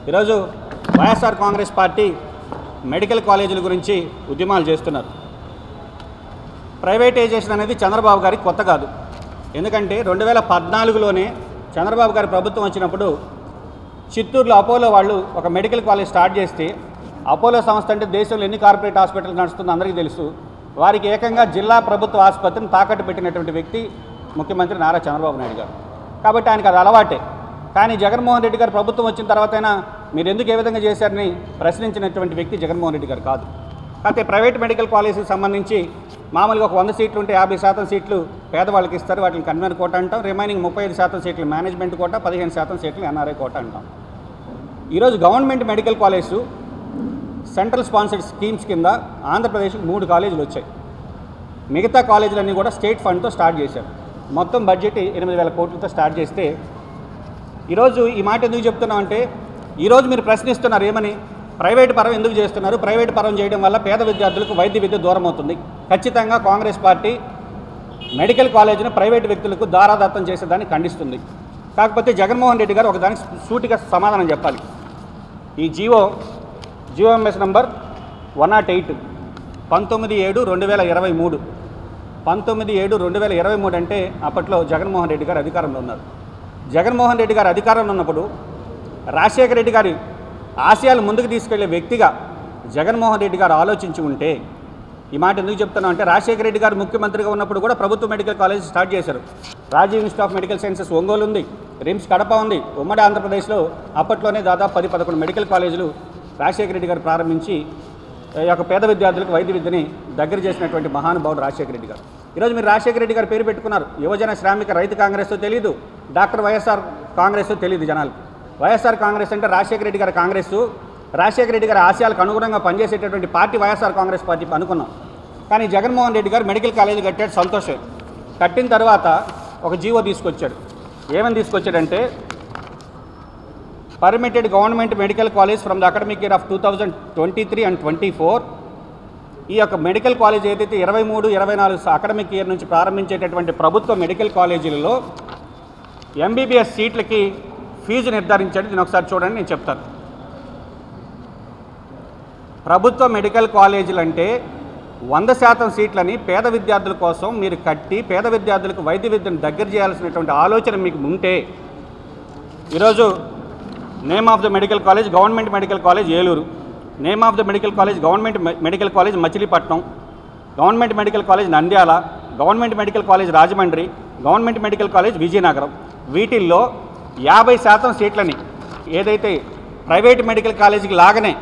ఈరోజు YSR Congress party medical కాలేజీల గురించి ఉద్యమాలు చేస్తున్నారు. ప్రైవేటైజేషన్ అనేది చంద్రబాబు గారికి కొత్త కాదు. ఎందుకంటే 2014లోనే చంద్రబాబు గారి ప్రభుత్వం వచ్చినప్పుడు చిత్తూరులో అపోలో వాళ్ళు ఒక మెడికల్ కాలేజ్ స్టార్ట్ చేస్తే, అపోలో సంస్థ అంటే దేశంలో ఎన్ని కార్పొరేట్ హాస్పిటల్ నడుస్తుందో అందరికీ తెలుసు. వారికి ఏకంగా జిల్లా ప్రభుత్వ ఆసుపత్రిని తాకట్టు పెట్టినటువంటి వ్యక్తి ముఖ్యమంత్రి నారా చంద్రబాబు నాయుడు గారు. కాబట్టి ఆయనకు అది అలవాటే. కానీ జగన్మోహన్ రెడ్డి గారు ప్రభుత్వం వచ్చిన తర్వాతైనా మీరు ఎందుకు ఏ విధంగా చేశారని ప్రశ్నించినటువంటి వ్యక్తి జగన్మోహన్ రెడ్డి గారు కాదు. కాకపోతే ప్రైవేట్ మెడికల్ కాలేజీకి సంబంధించి మామూలుగా ఒక 100 సీట్లు ఉంటే 50% సీట్లు పేదవాళ్ళకి ఇస్తారు. వాటిని కన్వీనర్ కోట అంటాం. రిమైనింగ్ 35% సీట్లు మేనేజ్మెంట్ కోట, 15% సీట్లు ఎన్ఆర్ఐ కోట అంటాం. ఈరోజు government medical college central sponsored schemes కింద ఆంధ్రప్రదేశ్కి 3 కాలేజీలు వచ్చాయి. మిగతా కాలేజీలన్నీ కూడా స్టేట్ ఫండ్తో స్టార్ట్ చేశారు. మొత్తం బడ్జెట్ 8,000 కోట్లతో స్టార్ట్ చేస్తే, ఈరోజు ఈ మాట ఎందుకు చెప్తున్నామంటే, ఈరోజు మీరు ప్రశ్నిస్తున్నారు ఏమని, ప్రైవేటు పరం ఎందుకు చేస్తున్నారు, ప్రైవేటు పరం చేయడం వల్ల పేద విద్యార్థులకు వైద్య విద్య దూరం అవుతుంది. ఖచ్చితంగా కాంగ్రెస్ పార్టీ మెడికల్ కాలేజీని ప్రైవేటు వ్యక్తులకు దారాదత్తం చేసేదాన్ని ఖండిస్తుంది. కాకపోతే జగన్మోహన్ రెడ్డి గారు ఒకదానికి సూటిగా సమాధానం చెప్పాలి. ఈ జిఓఎంఎస్ నంబర్ 108 19/7/2023 19/7/2023 అంటే అప్పట్లో జగన్మోహన్ రెడ్డి గారు అధికారంలో ఉన్నారు. జగన్మోహన్ రెడ్డి గారు అధికారంలో ఉన్నప్పుడు రాజశేఖర రెడ్డి గారి ఆశయాలు ముందుకు తీసుకెళ్లే వ్యక్తిగా జగన్మోహన్ రెడ్డి గారు ఆలోచించి ఉంటే, ఈ మాట ఎందుకు చెప్తున్నాం అంటే, రాజశేఖర రెడ్డి గారు ముఖ్యమంత్రిగా ఉన్నప్పుడు కూడా ప్రభుత్వ మెడికల్ కాలేజ్ స్టార్ట్ చేశారు. Rajiv institute of medical sciences Ongole ఉంది, రిమ్స్ కడప ఉంది. ఉమ్మడి ఆంధ్రప్రదేశ్లో అప్పట్లోనే దాదాపు 10-11 మెడికల్ కాలేజీలు రాజశేఖర రెడ్డి గారు ప్రారంభించి ఈ యొక్క పేద విద్యార్థులకు వైద్య విద్యని దగ్గర చేసినటువంటి మహానుభావుడు రాజశేఖర రెడ్డి గారు. ఈరోజు మీరు రాజశేఖర రెడ్డి గారు పేరు పెట్టుకున్నారు. యువజన శ్రామిక రైతు కాంగ్రెస్ తెలీదు, డాక్టర్ వైఎస్ఆర్ కాంగ్రెస్ తెలియదు జనాలకు. వైఎస్ఆర్ కాంగ్రెస్ అంటే రాజశేఖర రెడ్డి గారి కాంగ్రెస్, రాజశేఖర రెడ్డి గారి ఆశయాలకు అనుగుణంగా పనిచేసేటటువంటి పార్టీ వైఎస్ఆర్ కాంగ్రెస్ పార్టీ అనుకున్నాం. కానీ జగన్మోహన్ రెడ్డి గారు మెడికల్ కాలేజీ కట్టాడు, సంతోషం. కట్టిన తర్వాత ఒక జీవో తీసుకొచ్చాడు. ఏమని తీసుకొచ్చాడంటే, permitted government medical college from the academic year of 2023 and 24. ఈ యొక్క మెడికల్ కాలేజ్ ఏదైతే 23-24 అకాడమిక్ ఇయర్ నుంచి ప్రారంభించేటటువంటి ప్రభుత్వ మెడికల్ కాలేజీలలో ఎంబీబీఎస్ సీట్లకి ఫీజు నిర్ధారించాడు. దీని ఒకసారి చూడండి, నేను చెప్తాను. ప్రభుత్వ మెడికల్ కాలేజీలు అంటే 100% సీట్లని పేద విద్యార్థుల కోసం మీరు కట్టి పేద విద్యార్థులకు వైద్య విద్యను దగ్గర చేయాల్సినటువంటి ఆలోచన మీకు ఉంటే, ఈరోజు name of the medical college government medical college Eluru, name of the medical college government medical college Machilipatnam, government medical college Nandyal, government medical college Rajahmundry, government medical college Vizianagaram. వీటిల్లో 50% సీట్లని ఏదైతే ప్రైవేట్ మెడికల్ కాలేజీకి లాగానే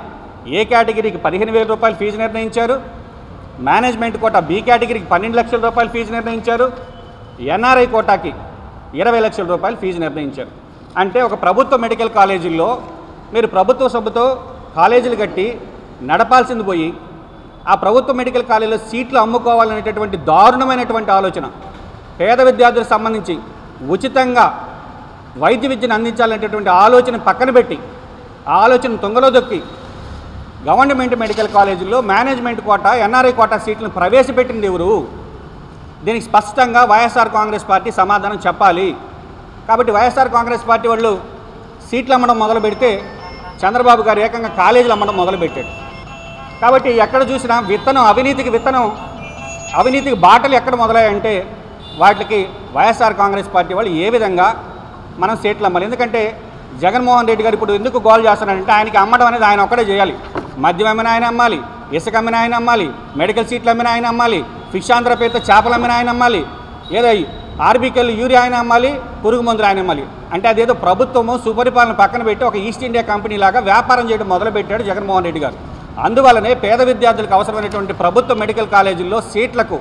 ఏ కేటగిరీకి 15,000 రూపాయలు ఫీజు నిర్ణయించారు, మేనేజ్మెంట్ కోటా బి కేటగిరీకి 12 లక్షల రూపాయలు ఫీజు నిర్ణయించారు, ఎన్ఆర్ఐ కోటాకి 20 లక్షల రూపాయలు ఫీజు నిర్ణయించారు. అంటే ఒక ప్రభుత్వ మెడికల్ కాలేజీల్లో మీరు ప్రభుత్వ సొమ్ముతో కాలేజీలు కట్టి నడపాల్సింది పోయి ఆ ప్రభుత్వ మెడికల్ కాలేజీలో సీట్లు అమ్ముకోవాలనేటటువంటి దారుణమైనటువంటి ఆలోచన, పేద విద్యార్థులకు సంబంధించి ఉచితంగా వైద్య విద్యను అందించాలనేటటువంటి ఆలోచన పక్కన పెట్టి, ఆ ఆలోచన తొంగలో దొక్కి గవర్నమెంట్ మెడికల్ కాలేజీల్లో మేనేజ్మెంట్ కోటా ఎన్ఆర్ఐ కోటా సీట్లను ప్రవేశపెట్టింది ఎవరు? దీనికి స్పష్టంగా వైఎస్ఆర్ కాంగ్రెస్ పార్టీ సమాధానం చెప్పాలి. కాబట్టి వైఎస్ఆర్ కాంగ్రెస్ పార్టీ వాళ్ళు సీట్లు అమ్మడం మొదలు పెడితే చంద్రబాబు గారు ఏకంగా కాలేజీలు అమ్మడం మొదలుపెట్టాడు. కాబట్టి ఎక్కడ చూసినా అవినీతికి బాటలు ఎక్కడ మొదలయ్యాయంటే వాటికి వైఎస్ఆర్ కాంగ్రెస్ పార్టీ వాళ్ళు ఏ విధంగా మనం సీట్లు అమ్మాలి. ఎందుకంటే జగన్మోహన్ రెడ్డి గారు ఇప్పుడు ఎందుకు గోల్ చేస్తున్నాడంటే, ఆయనకి అమ్మడం అనేది ఆయన ఒక్కడే చేయాలి. మద్యం అమ్మిన ఆయన అమ్మాలి, ఇసుక అమ్మిన ఆయన అమ్మాలి, మెడికల్ సీట్లు అమ్మిన ఆయన అమ్మాలి, ఫిష్ ఆంధ్ర పేరుతో చేపలు అమ్మిన ఆయన అమ్మాలి, ఏదో ఆర్బీకెల్ యూరియా ఆయన అమ్మాలి, పురుగు మందులు ఆయన అమ్మాలి. అంటే అదేదో ప్రభుత్వము సుపరిపాలన పక్కన పెట్టి ఒక ఈస్ట్ ఇండియా కంపెనీ లాగా వ్యాపారం చేయడం మొదలుపెట్టాడు జగన్మోహన్ రెడ్డి గారు. అందువల్లనే పేద విద్యార్థులకు అవసరమైనటువంటి ప్రభుత్వ మెడికల్ కాలేజీల్లో సీట్లకు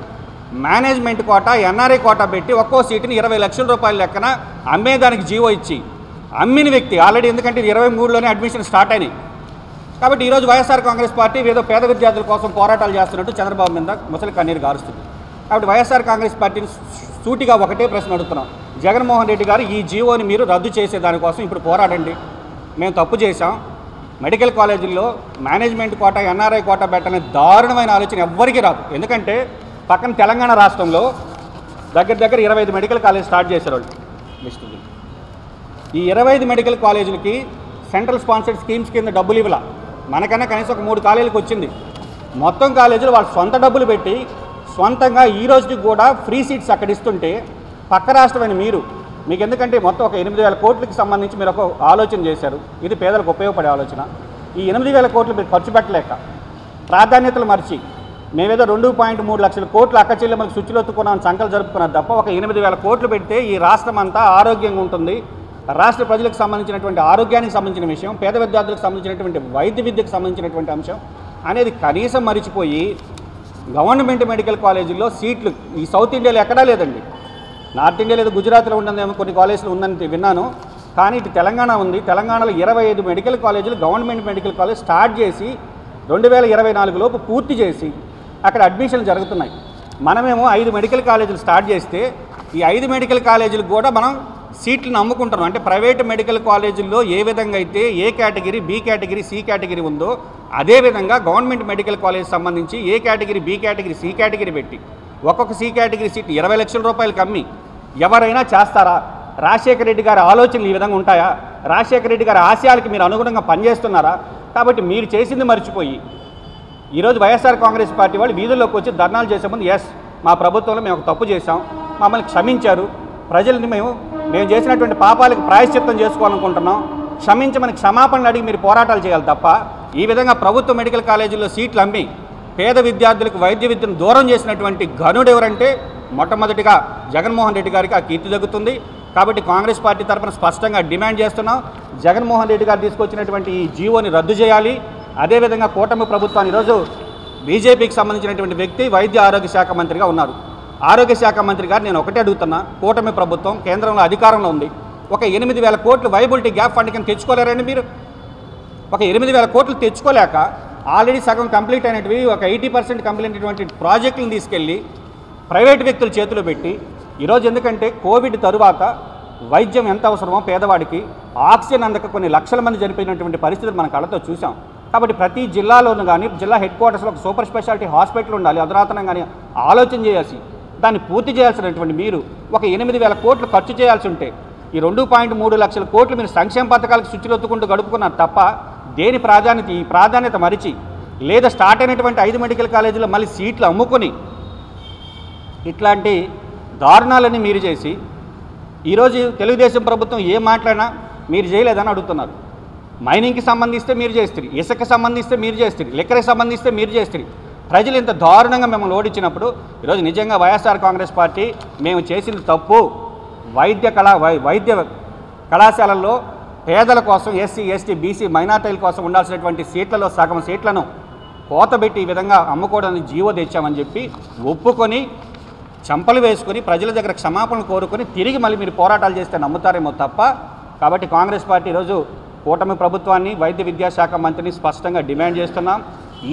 మేనేజ్మెంట్ కోటా ఎన్ఆర్ఐ కోటా పెట్టి ఒక్కో సీటుని 20 లక్షల రూపాయల లెక్కన అమ్మేదానికి జీవో ఇచ్చి అమ్మిన వ్యక్తి ఆల్రెడీ, ఎందుకంటే 23లోనే అడ్మిషన్ స్టార్ట్ అయినాయి. కాబట్టి ఈరోజు వైఎస్ఆర్ కాంగ్రెస్ పార్టీ ఏదో పేద విద్యార్థుల కోసం పోరాటాలు చేస్తున్నట్టు చంద్రబాబు మీద ముసలి కన్నీరు గారుస్తుంది. కాబట్టి వైఎస్ఆర్ కాంగ్రెస్ పార్టీని సూటిగా ఒకటే ప్రశ్న అడుగుతున్నాం, జగన్మోహన్ రెడ్డి గారు ఈ జీవోని మీరు రద్దు చేసే దానికోసం ఇప్పుడు పోరాడండి. మేము తప్పు చేశాం, మెడికల్ కాలేజీల్లో మేనేజ్మెంట్ కోటా ఎన్ఆర్ఐ కోటా పెట్టనే దారుణమైన ఆలోచన ఎవ్వరికీ రాదు. ఎందుకంటే పక్కన తెలంగాణ రాష్ట్రంలో దగ్గర 25 మెడికల్ కాలేజ్ స్టార్ట్ చేశారు వాళ్ళు. ఈ 25 మెడికల్ కాలేజీలకి సెంట్రల్ స్పాన్సర్డ్ స్కీమ్స్ కింద డబ్బులు ఇవ్వాల, మనకన్నా కనీసం ఒక 3 కాలేజీలకు వచ్చింది. మొత్తం కాలేజీలు వాళ్ళు సొంత డబ్బులు పెట్టి సొంతంగా ఈ రోజుకి కూడా ఫ్రీ సీట్స్ అక్కడ ఇస్తుంటే పక్క రాష్ట్రమైన మీకు ఎందుకంటే మొత్తం ఒక 8,000 కోట్లకి సంబంధించి మీరు ఒక ఆలోచన చేశారు. ఇది పేదలకు ఉపయోగపడే ఆలోచన. ఈ 8,000 కోట్లు మీరు ఖర్చు పెట్టలేక ప్రాధాన్యతలు మర్చి మేమేదో 2.3 లక్షల కోట్లు అక్క చెల్లెమ్మలకు శుచిలొత్తుకున్నాం సంకలు జరుపుకున్నారు తప్ప ఒక 8,000 కోట్లు పెడితే ఈ రాష్ట్రం అంతా ఆరోగ్యంగా ఉంటుంది. రాష్ట్ర ప్రజలకు సంబంధించినటువంటి ఆరోగ్యానికి సంబంధించిన విషయం, పేద విద్యార్థులకు సంబంధించినటువంటి వైద్య విద్యకు సంబంధించినటువంటి అంశం అనేది కనీసం మరిచిపోయి గవర్నమెంట్ మెడికల్ కాలేజీల్లో సీట్లు ఈ సౌత్ ఇండియాలో ఎక్కడా లేదండి. నార్త్ ఇండియా లేదు, గుజరాత్లో ఉంటుందేమో కొన్ని కాలేజీలు ఉందని విన్నాను. కానీ ఇటు తెలంగాణ ఉంది. తెలంగాణలో 25 మెడికల్ కాలేజీలు గవర్నమెంట్ మెడికల్ కాలేజ్ స్టార్ట్ చేసి 2024 లోపు పూర్తి చేసి అక్కడ అడ్మిషన్లు జరుగుతున్నాయి. మనమేమో 5 మెడికల్ కాలేజీలు స్టార్ట్ చేస్తే ఈ 5 మెడికల్ కాలేజీలకు కూడా మనం సీట్లను అమ్ముకుంటున్నాం. అంటే ప్రైవేట్ మెడికల్ కాలేజీల్లో ఏ విధంగా అయితే A category, B category, C category ఉందో అదేవిధంగా గవర్నమెంట్ మెడికల్ కాలేజ్ సంబంధించి A category, B category, C category పెట్టి ఒక్కొక్క సి కేటగిరీ సీట్ 20 లక్షల రూపాయలకు అమ్మి ఎవరైనా చేస్తారా? రాజశేఖర రెడ్డి గారి ఆలోచనలు ఈ విధంగా ఉంటాయా? రాజశేఖర రెడ్డి గారి ఆశయాలకి మీరు అనుగుణంగా పనిచేస్తున్నారా? కాబట్టి మీరు చేసింది మర్చిపోయి ఈరోజు వైఎస్ఆర్ కాంగ్రెస్ పార్టీ వాళ్ళు వీధుల్లోకి వచ్చి ధర్నాలు చేసే ముందు మా ప్రభుత్వంలో మేము ఒక తప్పు చేశాం, మమ్మల్ని క్షమించారు, ప్రజల్ని మేము చేసినటువంటి పాపాలకు ప్రాయశ్చిత్తం చేసుకోవాలనుకుంటున్నాం, క్షమించమని క్షమాపణలు అడిగి మీరు పోరాటాలు చేయాలి తప్ప ఈ విధంగా ప్రభుత్వ మెడికల్ కాలేజీల్లో సీట్లు అమ్మి పేద విద్యార్థులకు వైద్య విద్యను దూరం చేసినటువంటి ఘనుడు ఎవరంటే మొట్టమొదటిగా జగన్మోహన్ రెడ్డి గారికి ఆ కీర్తి దక్కుతుంది. కాబట్టి కాంగ్రెస్ పార్టీ తరఫున స్పష్టంగా డిమాండ్ చేస్తున్నాం, జగన్మోహన్ రెడ్డి గారు తీసుకొచ్చినటువంటి ఈ జీవోని రద్దు చేయాలి. అదేవిధంగా కూటమి ప్రభుత్వాన్ని ఈరోజు బీజేపీకి సంబంధించినటువంటి వ్యక్తి వైద్య ఆరోగ్య శాఖ మంత్రిగా ఉన్నారు. ఆరోగ్య శాఖ మంత్రి గారు నేను ఒకటే అడుగుతున్నా, కూటమి ప్రభుత్వం కేంద్రంలో అధికారంలో ఉంది, ఒక 8,000 కోట్లు వైబిలిటీ గ్యాప్ ఫండ్ కింద తెచ్చుకోలేరండి మీరు? ఒక 8,000 కోట్లు తెచ్చుకోలేక ఆల్రెడీ సగం కంప్లీట్ అయినవి ఒక 80% కంప్లీట్ అయినటువంటి ప్రాజెక్టులను తీసుకెళ్ళి ప్రైవేట్ వ్యక్తుల చేతిలో పెట్టి ఈరోజు ఎందుకంటే కోవిడ్ తరువాత వైద్యం ఎంత అవసరమో పేదవాడికి ఆక్సిజన్ అందక కొన్ని లక్షల మంది చనిపోయినటువంటి పరిస్థితులు మనం కళ్ళతో చూసాం. కాబట్టి ప్రతి జిల్లాలోనూ కానీ జిల్లా హెడ్ క్వార్టర్స్లో ఒక సూపర్ స్పెషాలిటీ హాస్పిటల్ ఉండాలి, అధునాతనం కానీ ఆలోచన చేయాల్సి దాన్ని పూర్తి చేయాల్సినటువంటి మీరు ఒక 8,000 కోట్లు ఖర్చు చేయాల్సి ఉంటే ఈ 2.3 లక్షల కోట్లు మీరు సంక్షేమ పథకాలకు శుచిలొత్తుకుంటూ గడుపుకున్నారు తప్ప దేని ప్రాధాన్యత ఈ ప్రాధాన్యత మరిచి లేదా స్టార్ట్ అయినటువంటి 5 మెడికల్ కాలేజీలో మళ్ళీ సీట్లు అమ్ముకొని ఇట్లాంటి దారుణాలన్నీ మీరు చేసి ఈరోజు తెలుగుదేశం ప్రభుత్వం ఏం మాట్లాడినా మీరు చేయలేదని అడుగుతున్నారు. మైనింగ్కి సంబంధిస్తే మీరు చేస్తారు, ఇసుకకి సంబంధిస్తే మీరు చేస్తారు, లిక్కర్కి సంబంధిస్తే మీరు చేస్తారు. ప్రజలు ఇంత దారుణంగా మిమ్మల్ని ఓడించినప్పుడు ఈరోజు నిజంగా వైఎస్ఆర్ కాంగ్రెస్ పార్టీ మేము చేసింది తప్పు, వైద్య కళాశాలల్లో పేదల కోసం ఎస్సీ, ఎస్టీ, బీసీ, మైనార్టీల కోసం ఉండాల్సినటువంటి సీట్లలో సగం సీట్లను కోతబెట్టి ఈ విధంగా అమ్ముకోవడానికి జీవో తెచ్చామని చెప్పి ఒప్పుకొని చంపలు వేసుకొని ప్రజల దగ్గర క్షమాపణలు కోరుకొని తిరిగి మళ్ళీ మీరు పోరాటాలు చేస్తే నమ్ముతారేమో తప్ప. కాబట్టి కాంగ్రెస్ పార్టీ ఈరోజు కూటమి ప్రభుత్వాన్ని వైద్య విద్యాశాఖ మంత్రిని స్పష్టంగా డిమాండ్ చేస్తున్నాం.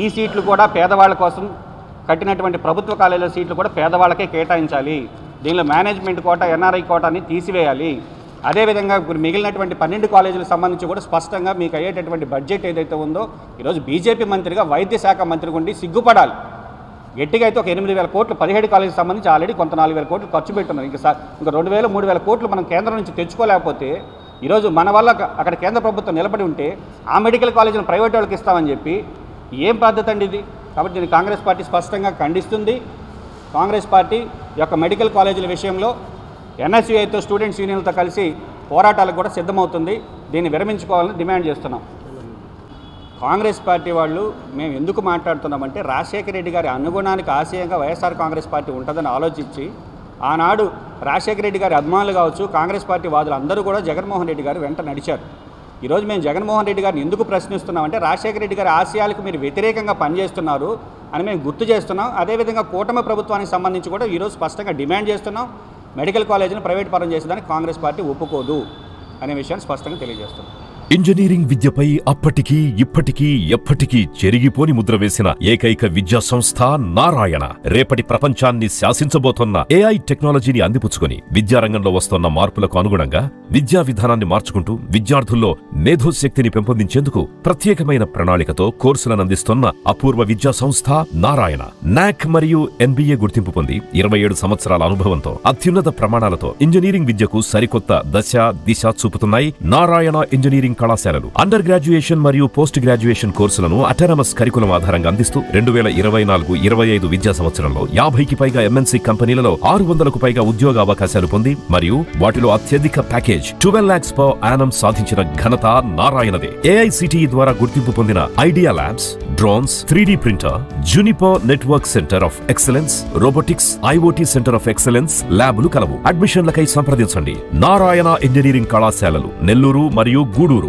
ఈ సీట్లు కూడా పేదవాళ్ళ కోసం కట్టినటువంటి ప్రభుత్వ కాలేజీల సీట్లు కూడా పేదవాళ్ళకే కేటాయించాలి. దీనిలో మేనేజ్మెంట్ కోటా, ఎన్ఆర్ఐ కోటాని తీసివేయాలి. అదేవిధంగా మిగిలినటువంటి 12 కాలేజీలకు సంబంధించి కూడా స్పష్టంగా మీకు అయ్యేటటువంటి బడ్జెట్ ఏదైతే ఉందో ఈరోజు బీజేపీ మంత్రిగా వైద్య శాఖ మంత్రి ఉండి సిగ్గుపడాలి. గట్టిగా అయితే ఒక 8,000 కోట్లు 17 కాలేజీకి సంబంధించి ఆల్రెడీ కొంత 4,000 కోట్లు ఖర్చు పెట్టున్నారు. ఇంకా 2,000, 3,000 కోట్లు మనం కేంద్రం నుంచి తెచ్చుకోలేకపోతే ఈరోజు మన వల్ల అక్కడ కేంద్ర ప్రభుత్వం నిలబడి ఉంటే ఆ మెడికల్ కాలేజీని ప్రైవేట్ వాళ్ళకి ఇస్తామని చెప్పి ఏం పద్ధతి అండి ఇది? కాబట్టి దీన్ని కాంగ్రెస్ పార్టీ స్పష్టంగా ఖండిస్తుంది. కాంగ్రెస్ పార్టీ యొక్క మెడికల్ కాలేజీల విషయంలో ఎన్ఎస్యుఐతో స్టూడెంట్స్ యూనియన్లతో కలిసి పోరాటాలకు కూడా సిద్ధమవుతుంది. దీన్ని విరమించుకోవాలని డిమాండ్ చేస్తున్నాం. కాంగ్రెస్ పార్టీ వాళ్ళు మేము ఎందుకు మాట్లాడుతున్నామంటే రాజశేఖర రెడ్డి గారి అనుగుణానికి ఆశయంగా వైఎస్ఆర్ కాంగ్రెస్ పార్టీ ఉంటుందని ఆలోచించి ఆనాడు రాజశేఖర రెడ్డి గారి అభిమానులు కావచ్చు, కాంగ్రెస్ పార్టీ వాదులు అందరూ కూడా జగన్మోహన్ రెడ్డి గారు వెంట నడిచారు. ఈరోజు మేము జగన్మోహన్ రెడ్డి గారిని ఎందుకు ప్రశ్నిస్తున్నామంటే రాజశేఖర రెడ్డి గారి ఆశయాలకు మీరు వ్యతిరేకంగా పనిచేస్తున్నారు అని మేము గుర్తు చేస్తున్నాం. అదేవిధంగా కూటమి ప్రభుత్వానికి సంబంధించి కూడా ఈరోజు స్పష్టంగా డిమాండ్ చేస్తున్నాం. మెడికల్ కాలేజీని ప్రైవేట్ పరం చేసేదానికి కాంగ్రెస్ పార్టీ ఒప్పుకోదు అనే విషయాన్ని స్పష్టంగా తెలియజేస్తున్నాం. ఇంజనీరింగ్ విద్యపై అప్పటికీ ఇప్పటికీ ఎప్పటికీ చెరిగిపోని ముద్ర వేసిన ఏకైక విద్యా సంస్థ నారాయణ. రేపటి ప్రపంచాన్ని శాసించబోతోన్న ఏఐ టెక్నాలజీని అందిపుచ్చుకొని విద్యారంగంలో వస్తోన్న మార్పులకు అనుగుణంగా విద్యా విధానాన్ని మార్చుకుంటూ విద్యార్థుల్లో మేధోశక్తిని పెంపొందించేందుకు ప్రత్యేకమైన ప్రణాళికతో కోర్సులను అందిస్తున్న అపూర్వ విద్యా సంస్థ నారాయణ. నాక్ మరియు ఎన్బీఏ గుర్తింపు పొంది 27 సంవత్సరాల అనుభవంతో అత్యున్నత ప్రమాణాలతో ఇంజనీరింగ్ విద్యకు సరికొత్త దశ దిశ చూపుతున్నాయి నారాయణ ఇంజనీరింగ్ కళాశాలలు అండర్ గ్రాడ్యుయేషన్ మరియు పోస్ట్ గ్రాడ్యుయేషన్ కోర్సులను అటానమస్ కరికులం ఆధారంగా అందిస్తూ 2024-25 విద్యా సంవత్సరంలో 50కి పైగా MNC కంపెనీలలో 600కు పైగా ఉద్యోగ అవకాశాలు పొంది మరియు వాటిలో అత్యధిక ప్యాకేజ్ 12 lakhs per annum సాధించిన ఘనత నారాయణదే. AICTE ద్వారా గుర్తింపు పొందిన idea labs, drones, 3D printer, Juniper network centre of excellence, robotics, IoT centre of excellence ల్యాబ్లు కలవు. అడ్మిషన్లకై సంప్రదించండి. నారాయణ ఇంజనీరింగ్ కళాశాలలు, నెల్లూరు మరియు గూడూరు.